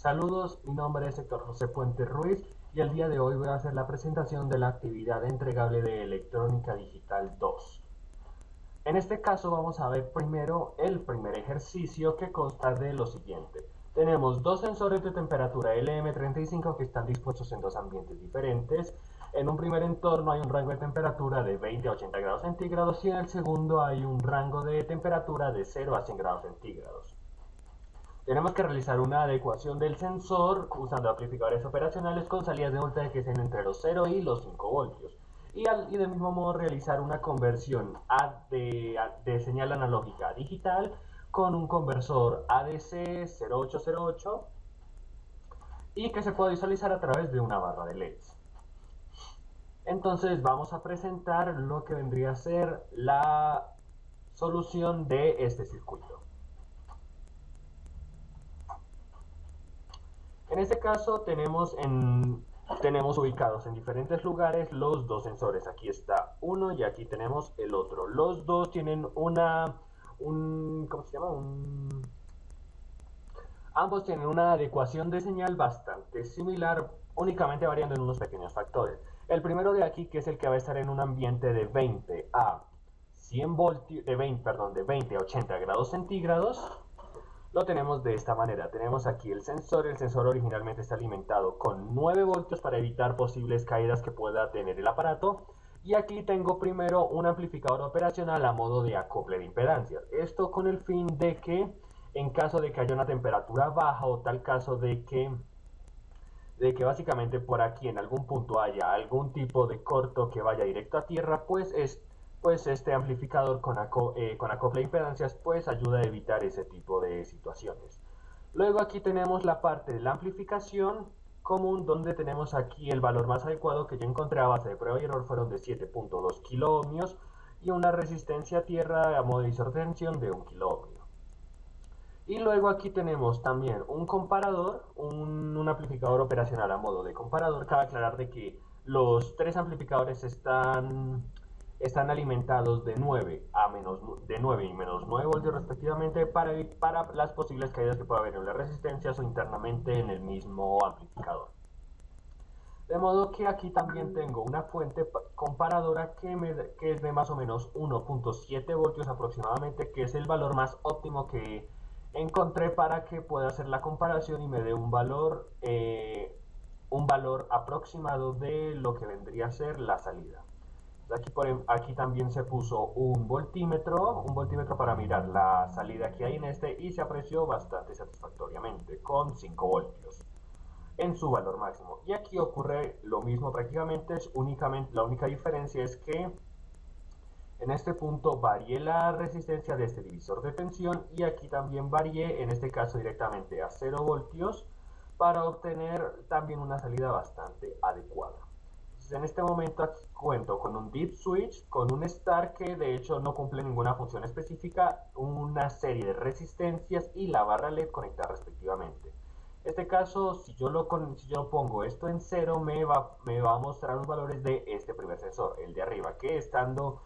Saludos, mi nombre es Héctor José Puente Ruiz y el día de hoy voy a hacer la presentación de la actividad entregable de Electrónica Digital 2. En este caso vamos a ver primero el primer ejercicio que consta de lo siguiente. Tenemos dos sensores de temperatura LM35 que están dispuestos en dos ambientes diferentes. En un primer entorno hay un rango de temperatura de 20 a 80 grados centígrados y en el segundo hay un rango de temperatura de 0 a 100 grados centígrados. Tenemos que realizar una adecuación del sensor usando amplificadores operacionales con salidas de voltaje que estén entre los 0 y los 5 voltios. Y del mismo modo realizar una conversión de señal analógica a digital con un conversor ADC 0808 y que se pueda visualizar a través de una barra de LEDs. Entonces vamos a presentar lo que vendría a ser la solución de este circuito. En este caso tenemos ubicados en diferentes lugares los dos sensores. Aquí está uno y aquí tenemos el otro. Los dos tienen ¿cómo se llama? Ambos tienen una adecuación de señal bastante similar, únicamente variando en unos pequeños factores. El primero de aquí, que es el que va a estar en un ambiente de 20 a 100 voltios, de 20 a 80 grados centígrados, lo tenemos de esta manera. Tenemos aquí el sensor originalmente está alimentado con 9 voltios para evitar posibles caídas que pueda tener el aparato. Y aquí tengo primero un amplificador operacional a modo de acople de impedancias. Esto con el fin de que en caso de que haya una temperatura baja o tal caso de que básicamente por aquí en algún punto haya algún tipo de corto que vaya directo a tierra, pues este amplificador con acople de impedancias pues ayuda a evitar ese tipo de situaciones. Luego aquí tenemos la parte de la amplificación común, donde tenemos aquí el valor más adecuado que yo encontré a base de prueba y error fueron de 7.2 kiloohmios y una resistencia a tierra a modo de tensión de 1 kiloohmio. Y luego aquí tenemos también un comparador, un amplificador operacional a modo de comparador. Cabe aclarar de que los tres amplificadores están alimentados de 9 y menos 9 voltios respectivamente para las posibles caídas que pueda haber en las resistencias o internamente en el mismo amplificador. De modo que aquí también tengo una fuente comparadora que es de más o menos 1.7 voltios aproximadamente, que es el valor más óptimo que encontré para que pueda hacer la comparación y me dé un valor aproximado de lo que vendría a ser la salida. Aquí también se puso un voltímetro para mirar la salida que hay en este y se apreció bastante satisfactoriamente con 5 voltios en su valor máximo. Y aquí ocurre lo mismo prácticamente, la única diferencia es que en este punto varié la resistencia de este divisor de tensión y aquí también varié, en este caso directamente a 0 voltios, para obtener también una salida bastante adecuada. Entonces, en este momento aquí cuento con un deep switch, con un star que de hecho no cumple ninguna función específica, una serie de resistencias y la barra LED conectada respectivamente. En este caso, si yo pongo esto en 0, me va a mostrar los valores de este primer sensor, el de arriba, que estando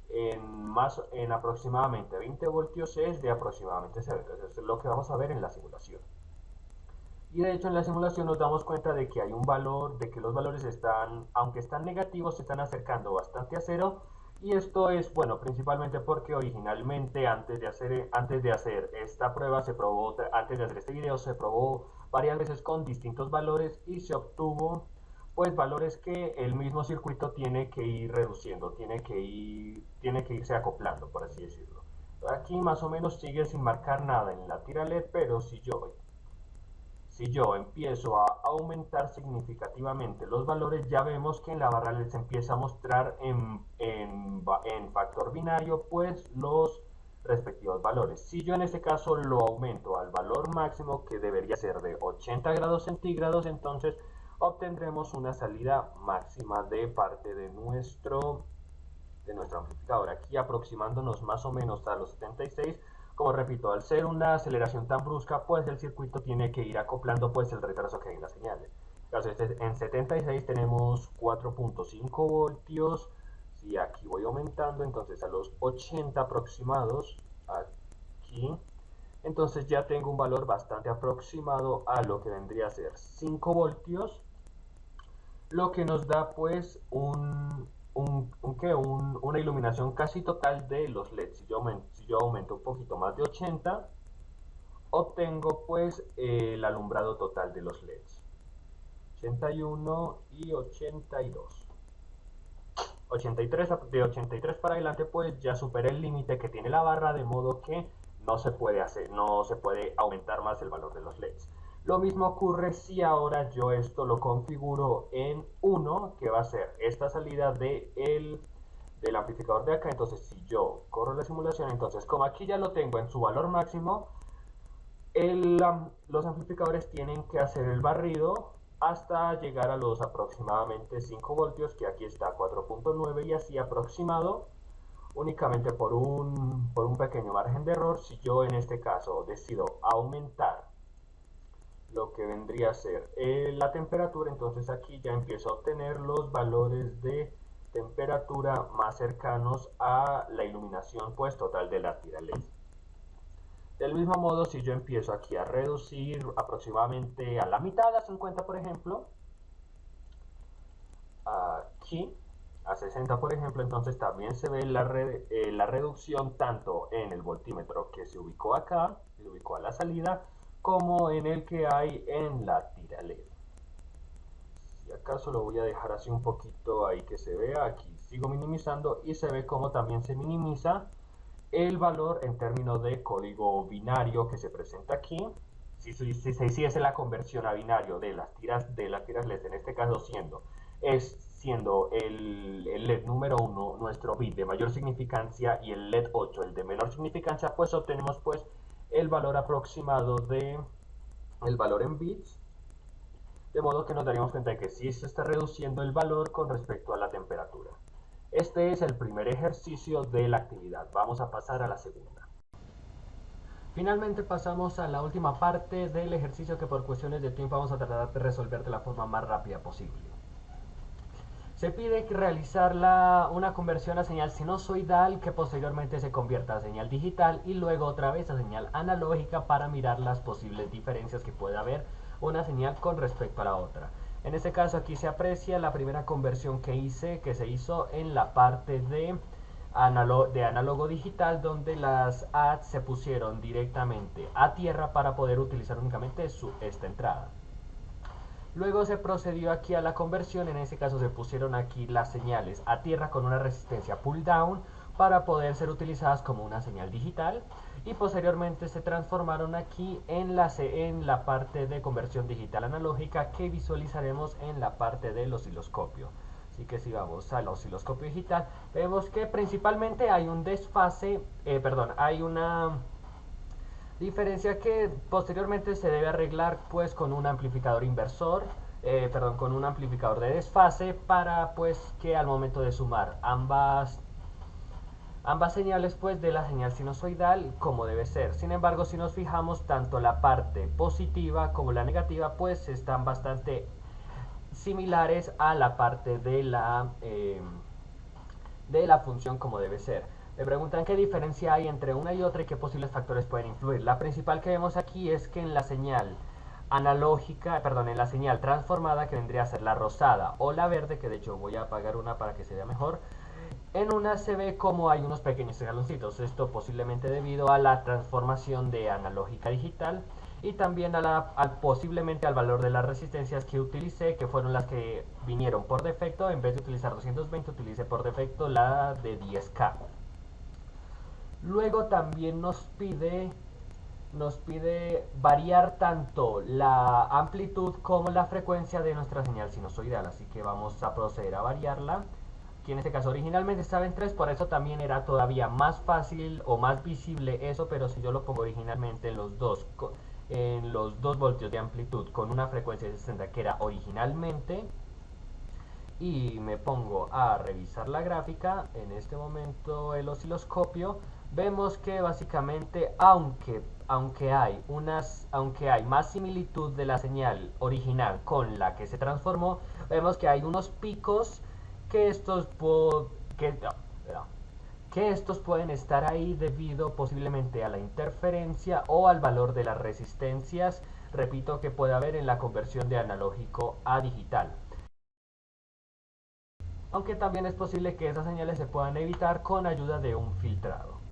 en aproximadamente 20 voltios es de aproximadamente 0. Entonces, eso es lo que vamos a ver en la simulación. Y de hecho en la simulación nos damos cuenta de que hay un valor, de que los valores aunque están negativos, se están acercando bastante a 0. Y esto es, bueno, principalmente porque originalmente antes de hacer esta prueba antes de hacer este video se probó varias veces con distintos valores y se obtuvo pues valores que el mismo circuito tiene que ir reduciendo, tiene que irse acoplando, por así decirlo. Aquí más o menos sigue sin marcar nada en la tira LED, pero si yo empiezo a aumentar significativamente los valores, ya vemos que en la barra les empieza a mostrar en factor binario pues los respectivos valores. Si yo en este caso lo aumento al valor máximo, que debería ser de 80 grados centígrados, entonces obtendremos una salida máxima de parte de nuestro amplificador. Aquí aproximándonos más o menos a los 76. Como repito, al ser una aceleración tan brusca, pues el circuito tiene que ir acoplando pues el retraso que hay en las señales. Entonces, en 76 tenemos 4.5 voltios. Si aquí voy aumentando, entonces a los 80 aproximados, aquí Entonces ya tengo un valor bastante aproximado a lo que vendría a ser 5 voltios, lo que nos da pues una iluminación casi total de los LEDs. Si yo aumento un poquito más de 80, obtengo pues el alumbrado total de los LEDs. 81 y 82. 83, de 83 para adelante pues ya superé el límite que tiene la barra, de modo que no se puede aumentar más el valor de los LEDs. Lo mismo ocurre si ahora yo esto lo configuro en 1, que va a ser esta salida del amplificador de acá. Entonces si yo corro la simulación, entonces como aquí ya lo tengo en su valor máximo, los amplificadores tienen que hacer el barrido hasta llegar a los aproximadamente 5 voltios, que aquí está 4.9, y así aproximado únicamente por un pequeño margen de error. Si yo en este caso decido aumentar lo que vendría a ser la temperatura, entonces aquí ya empiezo a obtener los valores de temperatura más cercanos a la iluminación pues total de la tira LED. Del mismo modo, si yo empiezo aquí a reducir aproximadamente a la mitad, a 50 por ejemplo, aquí a 60 por ejemplo, entonces también se ve la reducción tanto en el voltímetro que se ubicó acá, se ubicó a la salida, como en el que hay en la tira LED. Si acaso lo voy a dejar así un poquito ahí que se vea, aquí sigo minimizando y se ve como también se minimiza el valor en términos de código binario que se presenta aquí. Si se hiciese la conversión a binario de las tiras LED, en este caso siendo el LED número 1 nuestro bit de mayor significancia y el LED 8 el de menor significancia, pues obtenemos pues el valor aproximado de el valor en bits, de modo que nos daríamos cuenta de que sí se está reduciendo el valor con respecto a la temperatura. Este es el primer ejercicio de la actividad. Vamos a pasar a la segunda. Finalmente pasamos a la última parte del ejercicio, que por cuestiones de tiempo vamos a tratar de resolver de la forma más rápida posible. Se pide realizar una conversión a señal sinusoidal que posteriormente se convierta a señal digital y luego otra vez a señal analógica para mirar las posibles diferencias que puede haber una señal con respecto a la otra. En este caso aquí se aprecia la primera conversión que se hizo en la parte de análogo digital, donde las ads se pusieron directamente a tierra para poder utilizar únicamente esta entrada. Luego se procedió aquí a la conversión. En este caso se pusieron aquí las señales a tierra con una resistencia pull down para poder ser utilizadas como una señal digital, y posteriormente se transformaron aquí en la parte de conversión digital analógica, que visualizaremos en la parte del osciloscopio. Así que si vamos al osciloscopio digital, vemos que principalmente hay un desfase, hay una diferencia que posteriormente se debe arreglar pues con un amplificador inversor, con un amplificador de desfase, para pues que al momento de sumar ambas señales pues de la señal sinusoidal como debe ser. Sin embargo, si nos fijamos, tanto la parte positiva como la negativa pues están bastante similares a la parte de la función como debe ser. Me preguntan qué diferencia hay entre una y otra y qué posibles factores pueden influir. La principal que vemos aquí es que en la señal en la señal transformada, que vendría a ser la rosada o la verde, que de hecho voy a apagar una para que se vea mejor, en una se ve como hay unos pequeños escaloncitos. Esto posiblemente debido a la transformación de analógica a digital, y también posiblemente al valor de las resistencias que utilicé, que fueron las que vinieron por defecto. En vez de utilizar 220, utilicé por defecto la de 10K. Luego también nos pide variar tanto la amplitud como la frecuencia de nuestra señal sinusoidal, así que vamos a proceder a variarla. Aquí en este caso originalmente estaba en 3, por eso también era todavía más fácil o más visible eso, pero si yo lo pongo originalmente en los 2 voltios de amplitud con una frecuencia de 60, que era originalmente, y me pongo a revisar la gráfica, en este momento el osciloscopio, vemos que básicamente aunque hay más similitud de la señal original con la que se transformó, vemos que hay unos picos que que estos pueden estar ahí debido posiblemente a la interferencia o al valor de las resistencias, repito, que puede haber en la conversión de analógico a digital. Aunque también es posible que esas señales se puedan evitar con ayuda de un filtrado.